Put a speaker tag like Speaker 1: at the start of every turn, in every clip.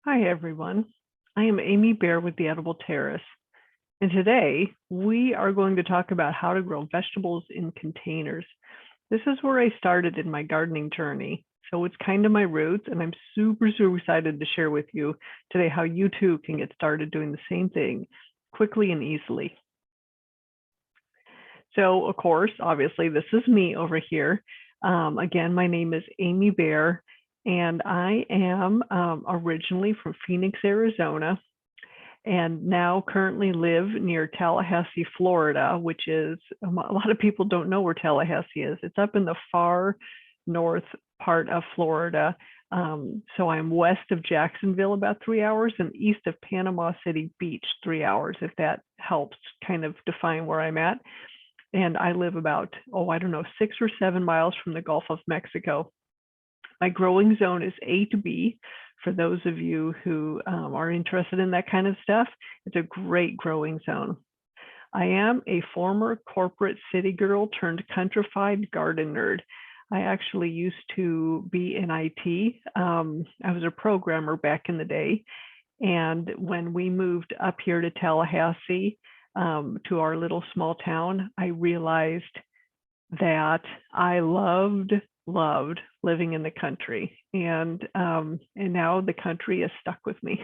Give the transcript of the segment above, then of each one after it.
Speaker 1: Hi, everyone. I am Amy Bear with the Edible Terrace, and today we are going to talk about how to grow vegetables in containers. This is where I started in my gardening journey, so it's kind of my roots, and I'm super excited to share with you today how you too can get started doing the same thing quickly and easily. So, of course, obviously, this is me over here. Again, my name is Amy Bear, and I am originally from Phoenix, Arizona, and now currently live near Tallahassee, Florida, which is a lot of people don't know where Tallahassee is. It's up in the far north part of Florida. So I'm west of Jacksonville about 3 hours and east of Panama City Beach 3 hours, if that helps kind of define where I'm at. And I live about, I don't know, 6 or 7 miles from the Gulf of Mexico. My growing zone is A to B. For those of you who are interested in that kind of stuff, it's a great growing zone. I am a former corporate city girl turned countrified garden nerd. I actually used to be in IT. I was a programmer back in the day. And when we moved up here to Tallahassee, to our little small town, I realized that I loved living in the country, and now the country is stuck with me.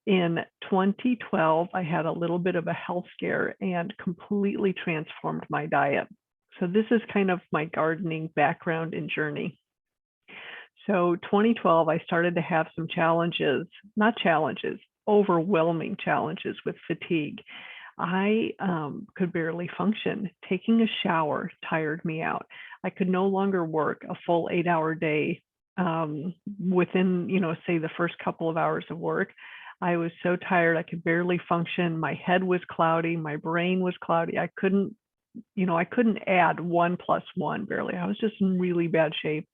Speaker 1: In 2012, I had a little bit of a health scare and completely transformed my diet. So this is kind of my gardening background and journey. So 2012, I started to have some challenges, not challenges, overwhelming challenges with fatigue. I could barely function. Taking a shower tired me out. I could no longer work a full 8-hour day within, say the first couple of hours of work. I was so tired, I could barely function. My head was cloudy, my brain was cloudy. I couldn't add 1 plus 1 barely. I was just in really bad shape.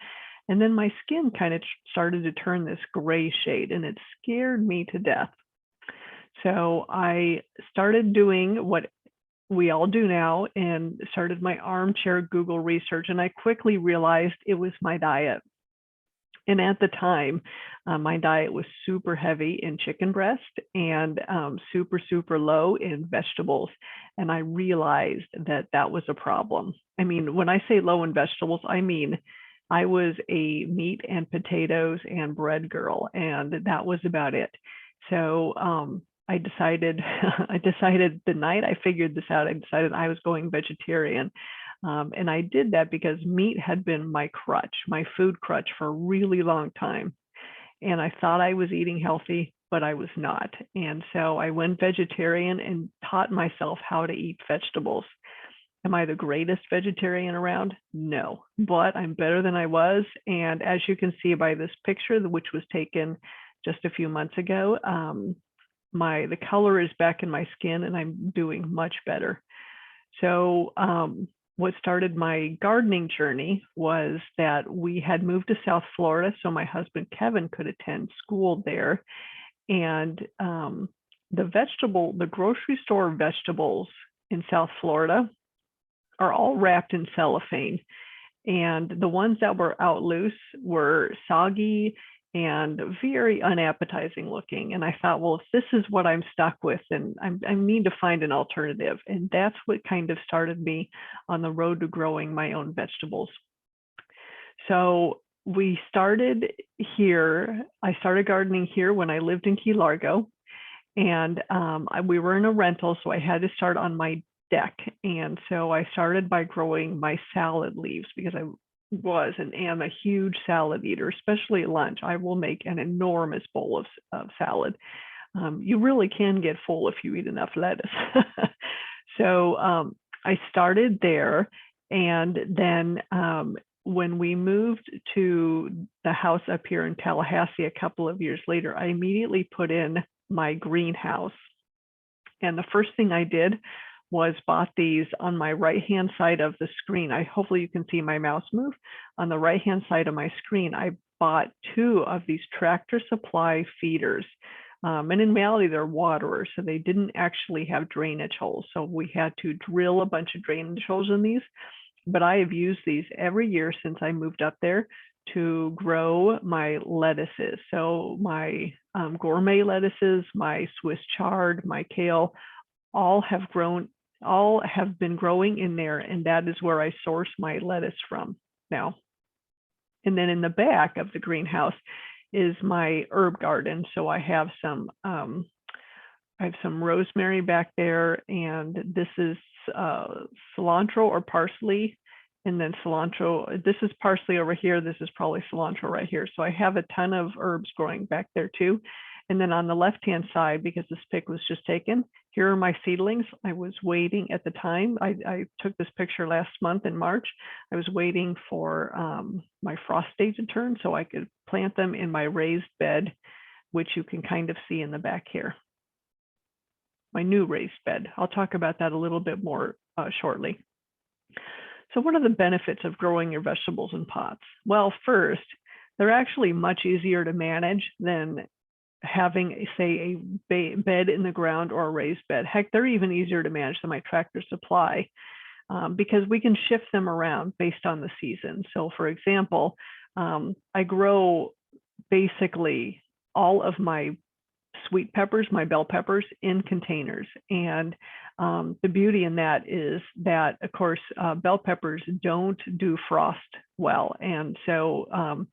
Speaker 1: And then my skin kind of started to turn this gray shade, and it scared me to death. So I started doing what we all do now and started my armchair Google research. And I quickly realized it was my diet. And at the time, my diet was super heavy in chicken breast and super low in vegetables. And I realized that that was a problem. I mean, when I say low in vegetables, I mean I was a meat and potatoes and bread girl, and that was about it. So I decided, I decided the night I figured this out, I decided I was going vegetarian. And I did that because meat had been my crutch, my food crutch for a really long time. And I thought I was eating healthy, but I was not. And so I went vegetarian and taught myself how to eat vegetables. Am I the greatest vegetarian around? No, but I'm better than I was. And as you can see by this picture, which was taken just a few months ago, the color is back in my skin and I'm doing much better. So what started my gardening journey was that we had moved to South Florida so my husband Kevin could attend school there. And the grocery store vegetables in South Florida are all wrapped in cellophane. And the ones that were out loose were soggy and very unappetizing looking. And I thought, well, if this is what I'm stuck with, then I need to find an alternative. And that's what kind of started me on the road to growing my own vegetables. So we started here. I started gardening here when I lived in Key Largo. And we were in a rental, so I had to start on my deck. And so I started by growing my salad leaves because I was and am a huge salad eater, especially at lunch. I will make an enormous bowl of salad. You really can get full if you eat enough lettuce. So I started there. And then when we moved to the house up here in Tallahassee a couple of years later, I immediately put in my greenhouse. And the first thing I did was bought these on my right-hand side of the screen. Hopefully you can see my mouse move. On the right-hand side of my screen, I bought 2 of these Tractor Supply feeders. And in reality, they're waterers, so they didn't actually have drainage holes. So we had to drill a bunch of drainage holes in these. but I have used these every year since I moved up there to grow my lettuces. So my gourmet lettuces, my Swiss chard, my kale, all have been growing in there, and that is where I source my lettuce from now. And then in the back of the greenhouse is my herb garden. So I have some rosemary back there, and this is cilantro or parsley, and then cilantro. This is parsley over here. This is probably cilantro right here. So I have a ton of herbs growing back there too. And then on the left-hand side, because this pic was just taken, here are my seedlings. I was waiting at the time. I took this picture last month in March. I was waiting for my frost date to turn so I could plant them in my raised bed, which you can kind of see in the back here. My new raised bed. I'll talk about that a little bit more shortly. So what are the benefits of growing your vegetables in pots? Well, first, they're actually much easier to manage than having, say, a bed in the ground or a raised bed. Heck, they're even easier to manage than my Tractor Supply because we can shift them around based on the season. So for example, I grow basically all of my sweet peppers, my bell peppers, in containers. And the beauty in that is that, of course, bell peppers don't do frost well. And so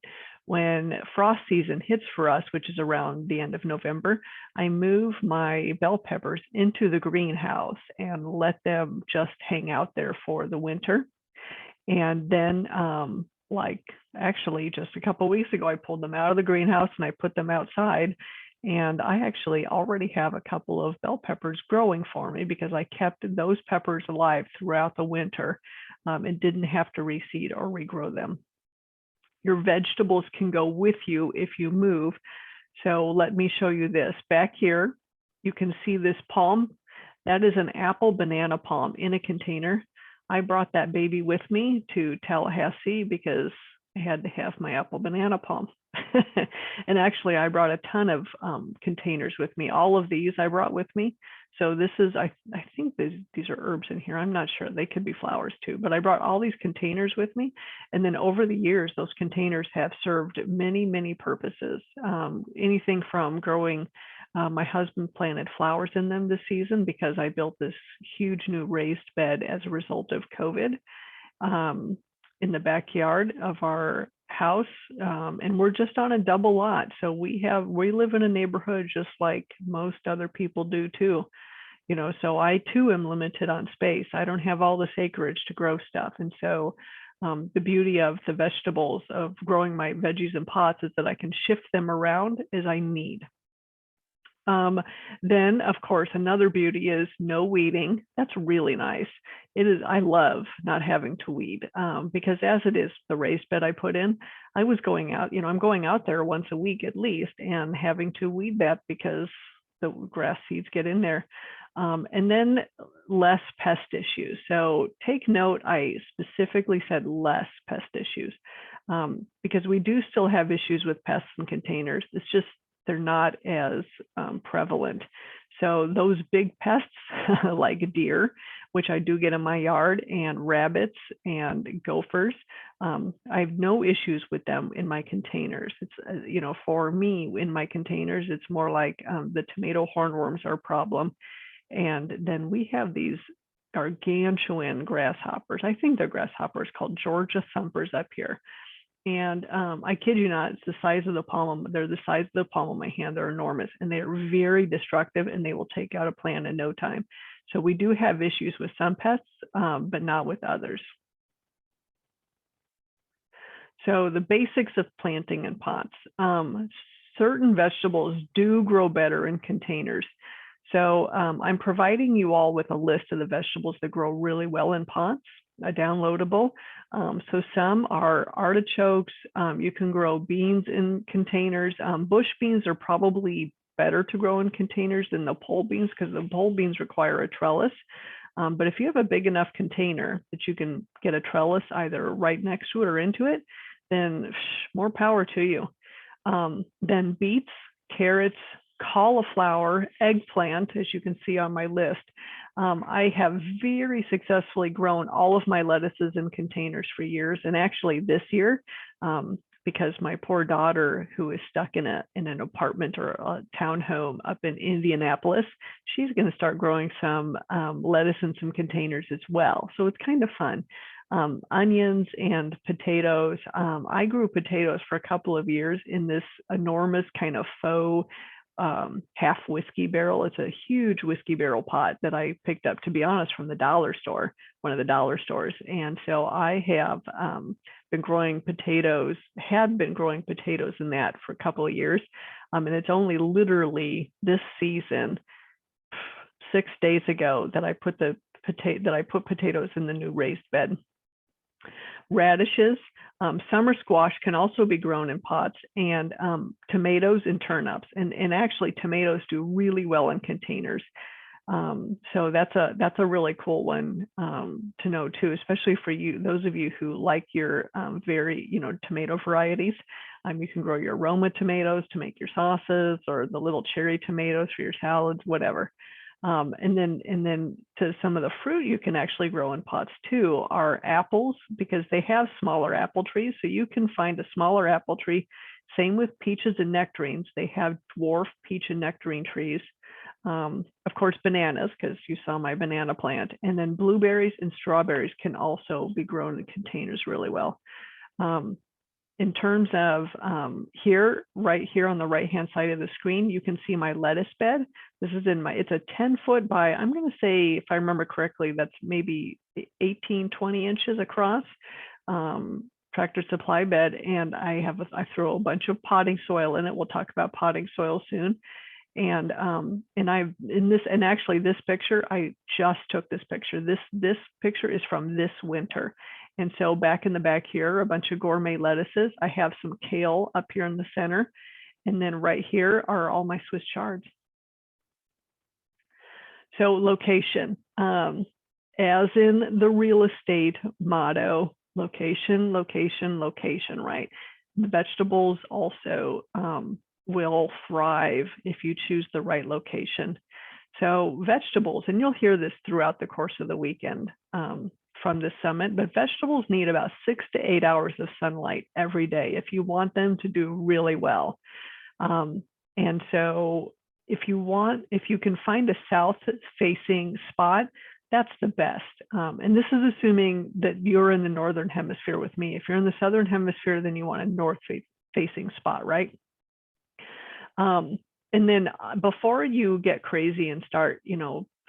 Speaker 1: when frost season hits for us, which is around the end of November, I move my bell peppers into the greenhouse and let them just hang out there for the winter. And then like actually just a couple of weeks ago, I pulled them out of the greenhouse and I put them outside. And I actually already have a couple of bell peppers growing for me because I kept those peppers alive throughout the winter and didn't have to reseed or regrow them. Your vegetables can go with you if you move. So let me show you this. Back here, you can see this palm. That is an apple banana palm in a container. I brought that baby with me to Tallahassee because I had to have my apple banana palm. And actually, I brought a ton of containers with me. All of these I brought with me. So this is, I think these are herbs in here. I'm not sure. They could be flowers too. But I brought all these containers with me. And then over the years, those containers have served many, many purposes. Anything from growing, my husband planted flowers in them this season because I built this huge new raised bed as a result of COVID in the backyard of our house, and we're just on a double lot, so we live in a neighborhood just like most other people do too, you know. So I too am limited on space. I don't have all this acreage to grow stuff, and so the beauty of the vegetables, of growing my veggies in pots, is that I can shift them around as I need. Then, of course, another beauty is no weeding. That's really nice. It is. I love not having to weed because as it is, the raised bed I put in, I was going out, you know, I'm going out there once a week at least and having to weed that because the grass seeds get in there. And then less pest issues. So take note, I specifically said less pest issues because we do still have issues with pests in containers. It's just they're not as prevalent. So those big pests like deer, which I do get in my yard, and rabbits and gophers, I have no issues with them in my containers. It's, you know, for me in my containers, it's more like the tomato hornworms are a problem. And then we have these gargantuan grasshoppers. I think they're grasshoppers called Georgia thumpers up here. And I kid you not, it's the size of the palm. They're the size of the palm of my hand. They're enormous, and they are very destructive, and they will take out a plant in no time. So we do have issues with some pests, but not with others. So the basics of planting in pots. Certain vegetables do grow better in containers. So I'm providing you all with a list of the vegetables that grow really well in pots, downloadable. So some are artichokes. You can grow beans in containers. Bush beans are probably better to grow in containers than the pole beans because the pole beans require a trellis. But if you have a big enough container that you can get a trellis either right next to it or into it, then more power to you. Then beets, carrots, cauliflower, eggplant, as you can see on my list. I have very successfully grown all of my lettuces in containers for years. And actually this year, because my poor daughter, who is stuck in an apartment or a townhome up in Indianapolis, she's going to start growing some lettuce in some containers as well. So it's kind of fun. Onions and potatoes. I grew potatoes for a couple of years in this enormous kind of faux half whiskey barrel. It's a huge whiskey barrel pot that I picked up, to be honest, from the dollar store, one of the dollar stores. And so I have been growing potatoes, had been growing potatoes in that for a couple of years. And it's only literally this season, 6 days ago, that I put potatoes in the new raised bed. Radishes, summer squash can also be grown in pots, and tomatoes and turnips. And actually, tomatoes do really well in containers. So that's a really cool one to know too, especially for you, those of you who like your tomato varieties. You can grow your Roma tomatoes to make your sauces, or the little cherry tomatoes for your salads, whatever. And then to some of the fruit you can actually grow in pots too are apples, because they have smaller apple trees. So you can find a smaller apple tree. Same with peaches and nectarines. They have dwarf peach and nectarine trees. Of course, bananas, because you saw my banana plant. And then blueberries and strawberries can also be grown in containers really well. In terms of right here on the right-hand side of the screen, you can see my lettuce bed. This is it's a 10-foot by, I'm going to say, if I remember correctly, that's maybe 18, 20 inches across, Tractor Supply bed. And I throw a bunch of potting soil in it. We'll talk about potting soil soon. And actually this picture, I just took this picture. This picture is from this winter. And so back in the back here, a bunch of gourmet lettuces. I have some kale up here in the center. And then right here are all my Swiss chards. So location, as in the real estate motto, location, location, location, right? The vegetables also will thrive if you choose the right location. So vegetables, and you'll hear this throughout the course of the weekend from this summit, but vegetables need about 6 to 8 hours of sunlight every day if you want them to do really well. And so if you can find a south facing spot, that's the best. And this is assuming that you're in the northern hemisphere with me. If you're in the southern hemisphere, then you want a north facing spot, right? And then before you get crazy and start,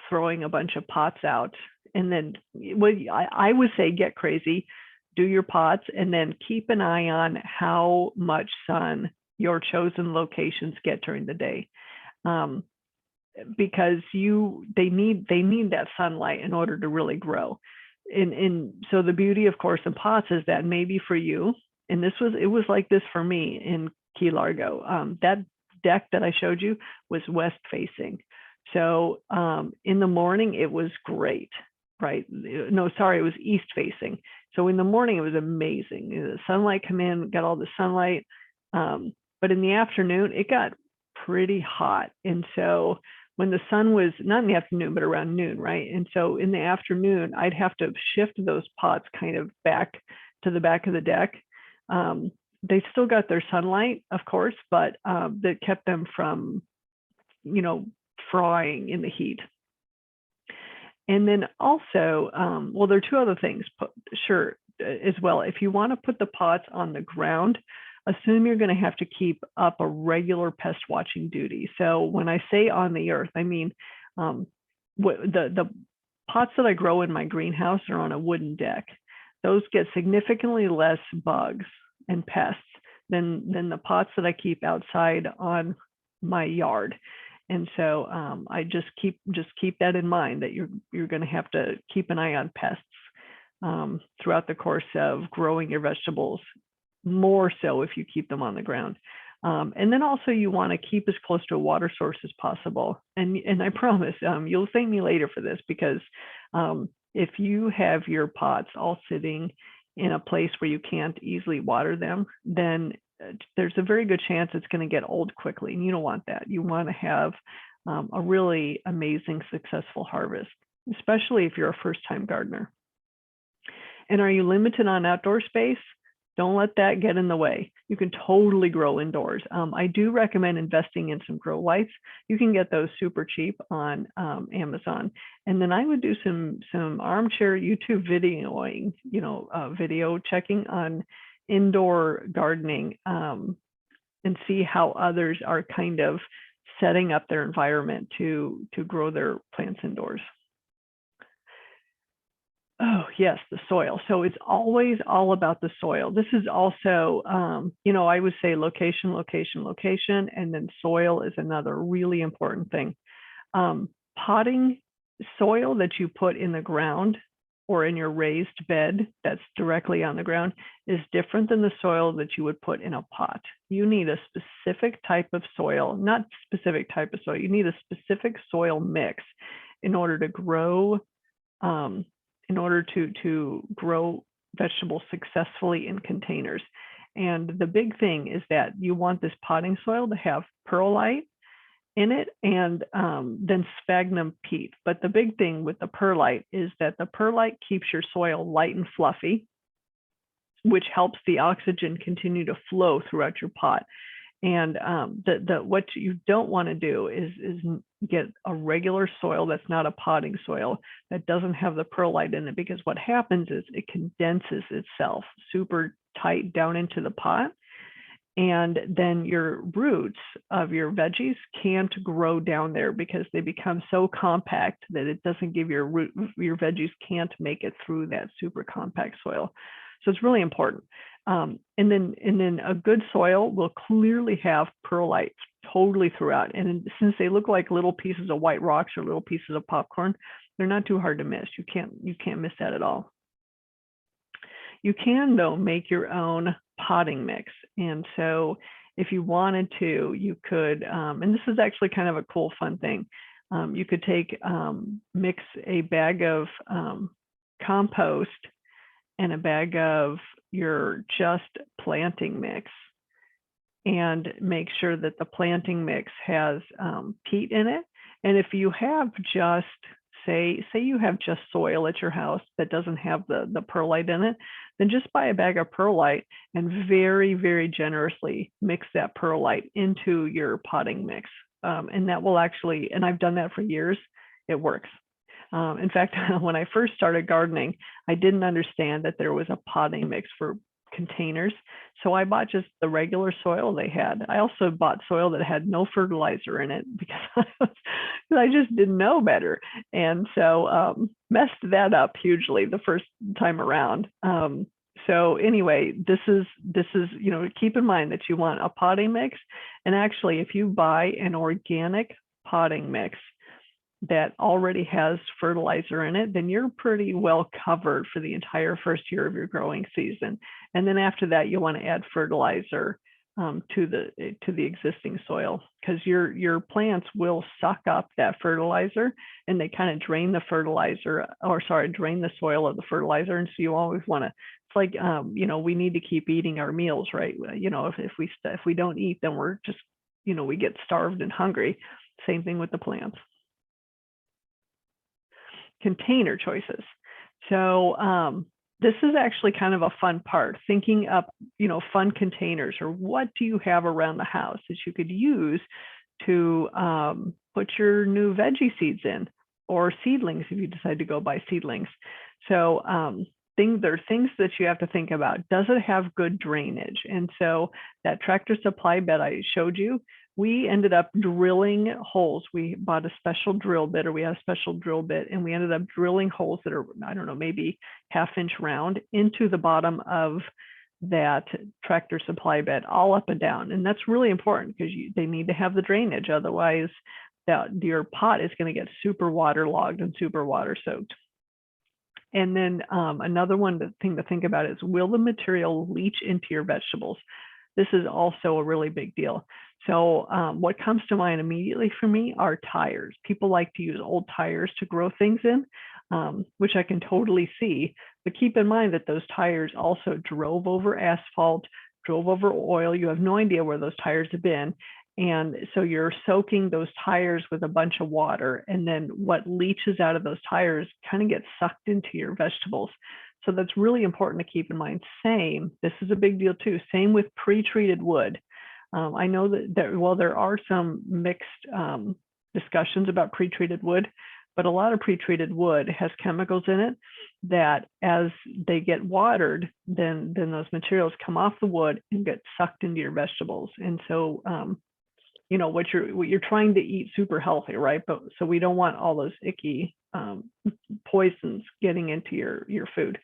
Speaker 1: throwing a bunch of pots out, and then I would say get crazy, do your pots, and then keep an eye on how much sun your chosen locations get during the day. Because they need that sunlight in order to really grow. And so the beauty, of course, in pots is that maybe for you, and it was like this for me in Key Largo, that deck that I showed you was west facing. So in the morning, it was great, right? No, sorry, it was east facing. So in the morning, it was amazing. The sunlight come in, got all the sunlight. But in the afternoon, it got pretty hot. And so when the sun was, not in the afternoon, but around noon, right? And so in the afternoon, I'd have to shift those pots kind of back to the back of the deck. They still got their sunlight, of course, but that kept them from, frying in the heat. And then also, well, there are two other things, sure, as well. If you want to put the pots on the ground, assume you're going to have to keep up a regular pest watching duty. So when I say on the earth, I mean the pots that I grow in my greenhouse are on a wooden deck. Those get significantly less bugs and pests than the pots that I keep outside on my yard. And so I just keep that in mind, that you're going to have to keep an eye on pests throughout the course of growing your vegetables, more so if you keep them on the ground. And then also you want to keep as close to a water source as possible. And I promise you'll thank me later for this, because if you have your pots all sitting in a place where you can't easily water them, then there's a very good chance it's going to get old quickly, and you don't want that. You want to have a really amazing, successful harvest, especially if you're a first-time gardener. And are you limited on outdoor space? Don't let that get in the way. You can totally grow indoors. I do recommend investing in some grow lights. You can get those super cheap on Amazon. And then I would do some armchair YouTube videoing, video checking on indoor gardening, and see how others are kind of setting up their environment to grow their plants indoors. Oh, yes, the soil. So it's always all about the soil. This is also, I would say location, location, location, and then soil is another really important thing. Potting soil that you put in the ground or in your raised bed that's directly on the ground is different than the soil that you would put in a pot. You need a specific type of soil, not specific type of soil. You need a specific soil mix in order to grow grow vegetables successfully in containers. And the big thing is that you want this potting soil to have perlite in it and then sphagnum peat. But the big thing with the perlite is that the perlite keeps your soil light and fluffy, which helps the oxygen continue to flow throughout your pot. And what you don't want to do is get a regular soil that's not a potting soil that doesn't have the perlite in it, because what happens is it condenses itself super tight down into the pot, and then your roots of your veggies can't grow down there because they become so compact that it doesn't give your veggies can't make it through that super compact soil. So it's really important. And then a good soil will clearly have perlite totally throughout. And since they look like little pieces of white rocks or little pieces of popcorn, they're not too hard to miss. You can't miss that at all. You can, though, make your own potting mix. And so if you wanted to, you could, and this is actually kind of a cool, fun thing. You could mix a bag of compost and a bag of your just planting mix, and make sure that the planting mix has peat in it. And if you have just, say you have just soil at your house that doesn't have the perlite in it, then just buy a bag of perlite and very, very generously mix that perlite into your potting mix. And that will actually, and I've done that for years, it works. In fact, when I first started gardening, I didn't understand that there was a potting mix for containers. So I bought just the regular soil they had. I also bought soil that had no fertilizer in it because I just didn't know better. And so messed that up hugely the first time around. So anyway, this is, keep in mind that you want a potting mix. And actually, if you buy an organic potting mix that already has fertilizer in it, then you're pretty well covered for the entire first year of your growing season. And then after that, you'll want to add fertilizer to the existing soil, because your plants will suck up that fertilizer, and they kind of drain the soil of the fertilizer. And so you always want to, it's like, we need to keep eating our meals, right? If we don't eat, then we're just, we get starved and hungry. Same thing with the plants. Container choices. So this is actually kind of a fun part, thinking up, fun containers, or what do you have around the house that you could use to put your new veggie seeds in, or seedlings if you decide to go buy seedlings. So there are things that you have to think about. Does it have good drainage? And so that Tractor Supply bed I showed you, we ended up drilling holes. We bought a special drill bit, or we had a special drill bit, and we ended up drilling holes that are, I don't know, maybe half-inch round into the bottom of that Tractor Supply bed, all up and down. And that's really important because they need to have the drainage. Otherwise, your pot is going to get super waterlogged and super water soaked. And then another thing to think about is, will the material leach into your vegetables? This is also a really big deal. So what comes to mind immediately for me are tires. People like to use old tires to grow things in, which I can totally see. But keep in mind that those tires also drove over asphalt, drove over oil. You have no idea where those tires have been. And so you're soaking those tires with a bunch of water, and then what leaches out of those tires kind of gets sucked into your vegetables. So that's really important to keep in mind. This is a big deal too. Same with pre-treated wood. I know that there are some mixed discussions about pre-treated wood, but a lot of pre-treated wood has chemicals in it that as they get watered, then those materials come off the wood and get sucked into your vegetables. And so, what you're trying to eat super healthy, right? But so we don't want all those icky poisons getting into your food.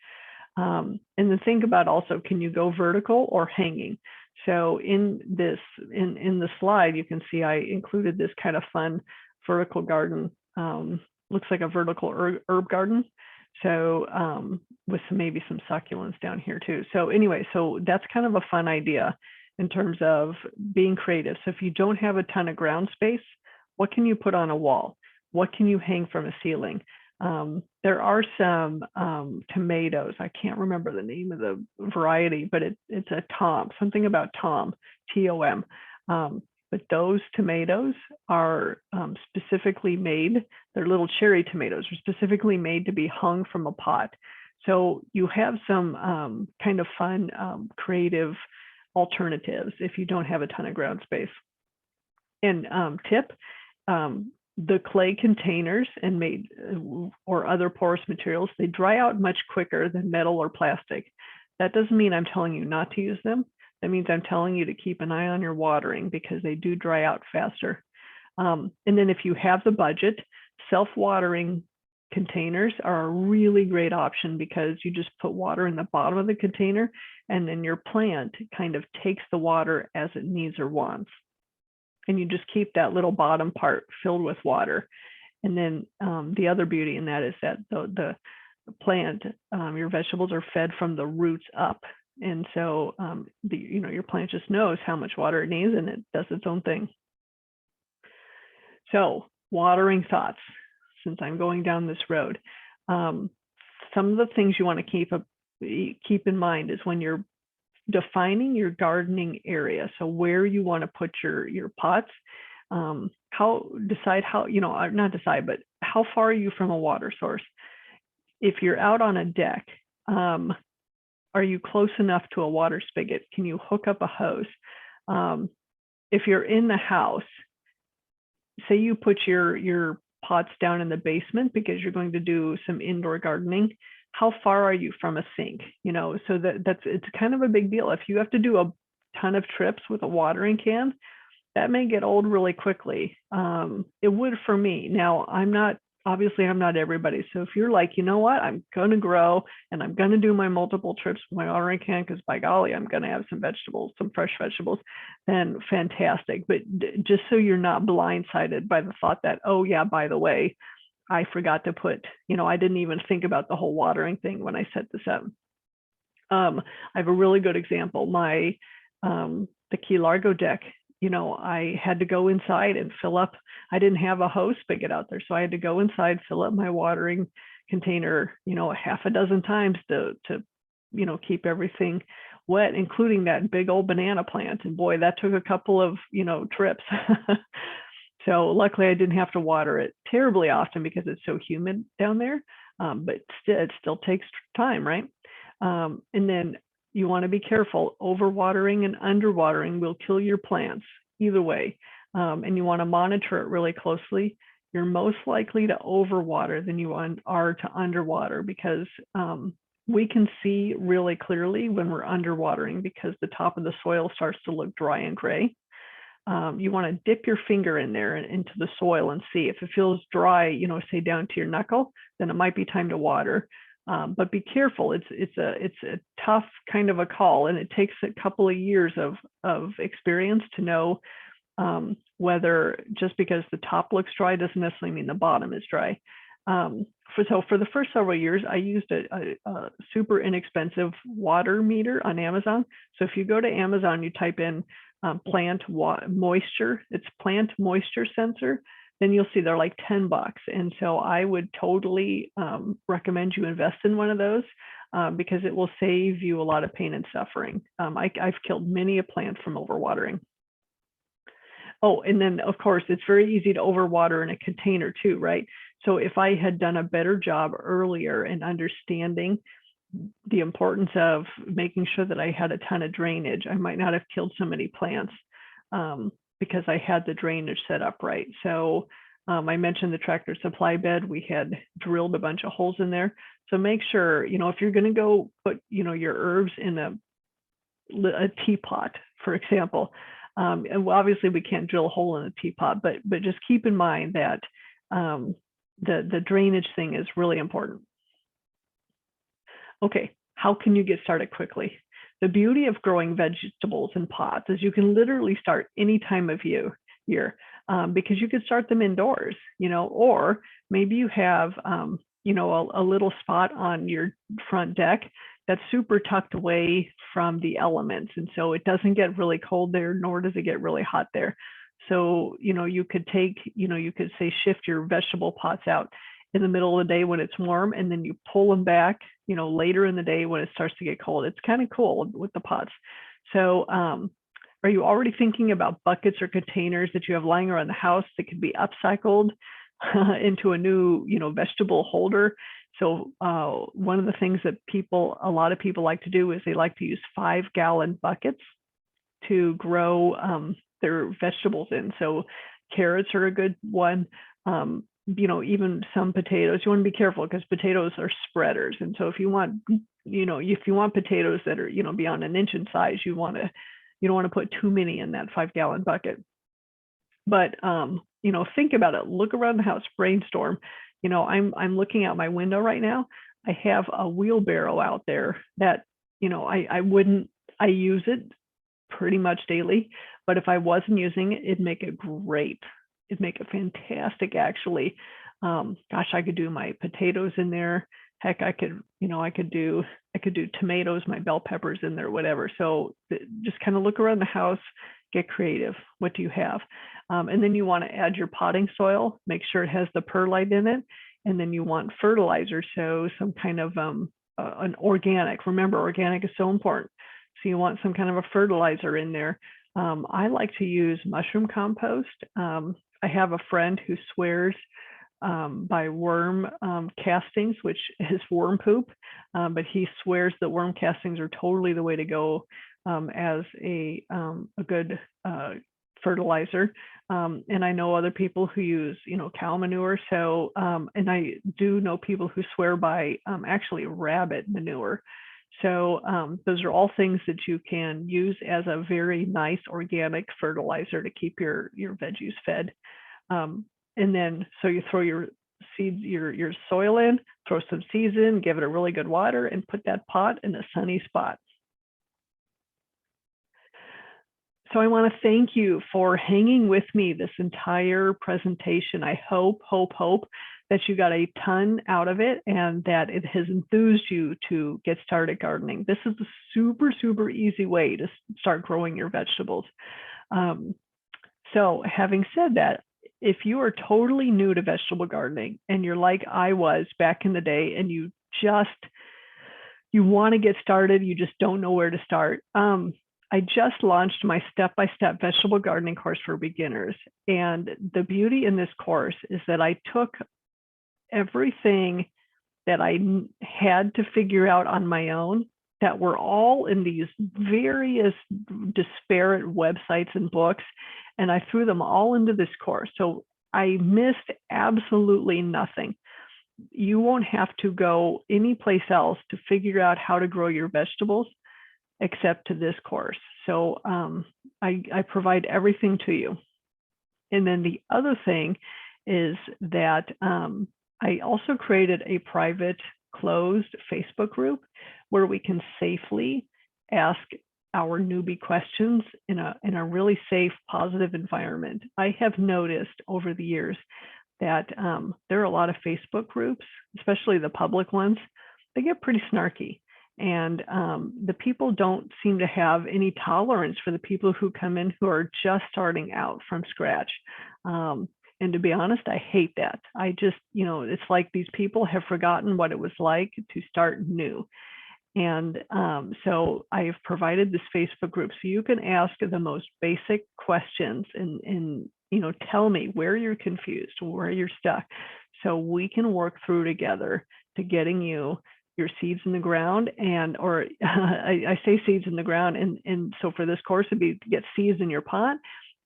Speaker 1: And then think about also, can you go vertical or hanging? So in the slide, you can see I included this kind of fun vertical garden. Looks like a vertical herb garden. So with maybe some succulents down here too. So anyway, so that's kind of a fun idea in terms of being creative. So if you don't have a ton of ground space, what can you put on a wall? What can you hang from a ceiling? There are some tomatoes. I can't remember the name of the variety, but it's a Tom, something about Tom, Tom. But those tomatoes are specifically made, they're little cherry tomatoes, are specifically made to be hung from a pot. So you have some kind of fun, creative alternatives if you don't have a ton of ground space. And tip, the clay containers and made or other porous materials, they dry out much quicker than metal or plastic. That doesn't mean I'm telling you not to use them. That means I'm telling you to keep an eye on your watering because they do dry out faster. And then if you have the budget, self-watering containers are a really great option because you just put water in the bottom of the container and then your plant kind of takes the water as it needs or wants. And you just keep that little bottom part filled with water. And then the other beauty in that is that the plant, your vegetables are fed from the roots up. And so your plant just knows how much water it needs and it does its own thing. So watering thoughts, since I'm going down this road. Some of the things you want to keep in mind is when you're defining your gardening area, so where you want to put your pots, not decide, but how far are you from a water source? If you're out on a deck, are you close enough to a water spigot? Can you hook up a hose? If you're in the house, say you put your pots down in the basement because you're going to do some indoor gardening, how far are you from a sink? So it's kind of a big deal. If you have to do a ton of trips with a watering can, that may get old really quickly. It would for me. Now, I'm not everybody. So if you're like, you know what, I'm going to grow and I'm going to do my multiple trips with my watering can because by golly, I'm going to have some fresh vegetables, then fantastic. But just so you're not blindsided by the thought that, oh yeah, by the way, I forgot to put, I didn't even think about the whole watering thing when I set this up. I have a really good example. The Key Largo deck, I had to go inside and fill up. I didn't have a hose spigot out there, so I had to go inside, fill up my watering container, a half a dozen times to keep everything wet, including that big old banana plant. And boy, that took a couple of, trips. So luckily I didn't have to water it terribly often because it's so humid down there, but it still takes time, right? And then you want to be careful. Overwatering and underwatering will kill your plants either way. And you want to monitor it really closely. You're most likely to overwater than you are to underwater because we can see really clearly when we're underwatering because the top of the soil starts to look dry and gray. You want to dip your finger in there and into the soil and see if it feels dry, say down to your knuckle, then it might be time to water. But be careful. It's a tough kind of a call, and it takes a couple of years of experience to know whether just because the top looks dry doesn't necessarily mean the bottom is dry. For the first several years, I used a super inexpensive water meter on Amazon. So if you go to Amazon, you type in plant moisture, it's plant moisture sensor, then you'll see they're like $10. And so I would totally recommend you invest in one of those. because it will save you a lot of pain and suffering. I've killed many a plant from overwatering. Oh, and then of course, it's very easy to overwater in a container too, right? So if I had done a better job earlier in understanding the importance of making sure that I had a ton of drainage, I might not have killed so many plants because I had the drainage set up right. So I mentioned the Tractor Supply bed. We had drilled a bunch of holes in there. So make sure, if you're going to go put, your herbs in a teapot, for example, and obviously we can't drill a hole in a teapot, but just keep in mind that the drainage thing is really important. Okay, how can you get started quickly? The beauty of growing vegetables in pots is you can literally start any time of year because you could start them indoors, or maybe you have, a little spot on your front deck that's super tucked away from the elements. And so it doesn't get really cold there, nor does it get really hot there. So, you could say shift your vegetable pots out in the middle of the day when it's warm, and then you pull them back, later in the day when it starts to get cold. It's kind of cool with the pots. So, are you already thinking about buckets or containers that you have lying around the house that could be upcycled into a new, vegetable holder? So one of the things that a lot of people like to do is they like to use 5-gallon buckets to grow their vegetables in. So carrots are a good one. Even some potatoes, you want to be careful because potatoes are spreaders. And so if you want potatoes that are, beyond an inch in size, you don't want to put too many in that 5-gallon bucket. But think about it. Look around the house, brainstorm. I'm looking out my window right now. I have a wheelbarrow out there that, I use it pretty much daily, but if I wasn't using it, it'd make it great. It'd make it fantastic, actually. I could do my potatoes in there. Heck, I could do tomatoes, my bell peppers in there, whatever. So just kind of look around the house, get creative. What do you have? And then you want to add your potting soil, make sure it has the perlite in it. And then you want fertilizer. So some kind of an organic. Remember, organic is so important. So you want some kind of a fertilizer in there. I like to use mushroom compost. I have a friend who swears by worm castings, which is worm poop, but he swears that worm castings are totally the way to go as a good fertilizer. And I know other people who use, cow manure. So, and I do know people who swear by actually rabbit manure. So those are all things that you can use as a very nice organic fertilizer to keep your veggies fed. And then, so you throw your seeds, your soil in, throw some seeds in, give it a really good water, and put that pot in a sunny spot. So I want to thank you for hanging with me this entire presentation. I hope that you got a ton out of it and that it has enthused you to get started gardening. This is a super, super easy way to start growing your vegetables. So having said that, if you are totally new to vegetable gardening and you're like I was back in the day and you want to get started, you just don't know where to start. I just launched my step-by-step vegetable gardening course for beginners. And the beauty in this course is that I took everything that I had to figure out on my own that were all in these various disparate websites and books, and I threw them all into this course. So I missed absolutely nothing. You won't have to go anyplace else to figure out how to grow your vegetables except to this course. So I provide everything to you. And then the other thing is that I also created a private closed Facebook group where we can safely ask our newbie questions in a really safe, positive environment. I have noticed over the years that there are a lot of Facebook groups, especially the public ones, they get pretty snarky. And the people don't seem to have any tolerance for the people who come in who are just starting out from scratch. And to be honest, I hate that. I just, it's like these people have forgotten what it was like to start new. And so I've provided this Facebook group so you can ask the most basic questions and tell me where you're confused, where you're stuck, so we can work through together to getting you your seeds in the ground. And or I say seeds in the ground, and so for this course it'd be to get seeds in your pot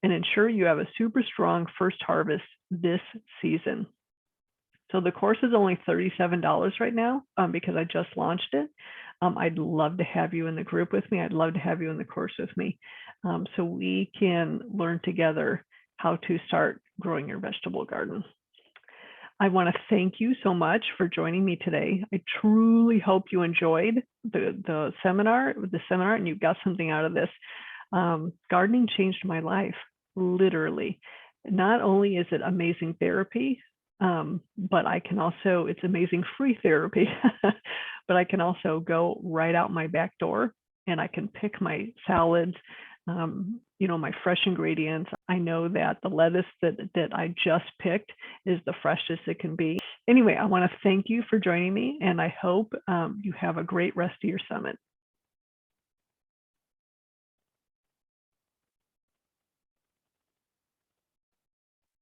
Speaker 1: and ensure you have a super strong first harvest this season. So the course is only $37 right now because I just launched it. I'd love to have you in the group with me. I'd love to have you in the course with me, so we can learn together how to start growing your vegetable garden. I want to thank you so much for joining me today. I truly hope you enjoyed the seminar, and you got something out of this. Gardening changed my life, literally. Not only is it amazing therapy, but I can also, it's amazing free therapy, but I can also go right out my back door and I can pick my salads, my fresh ingredients. I know that the lettuce that I just picked is the freshest it can be. Anyway, I want to thank you for joining me, and I hope you have a great rest of your summit.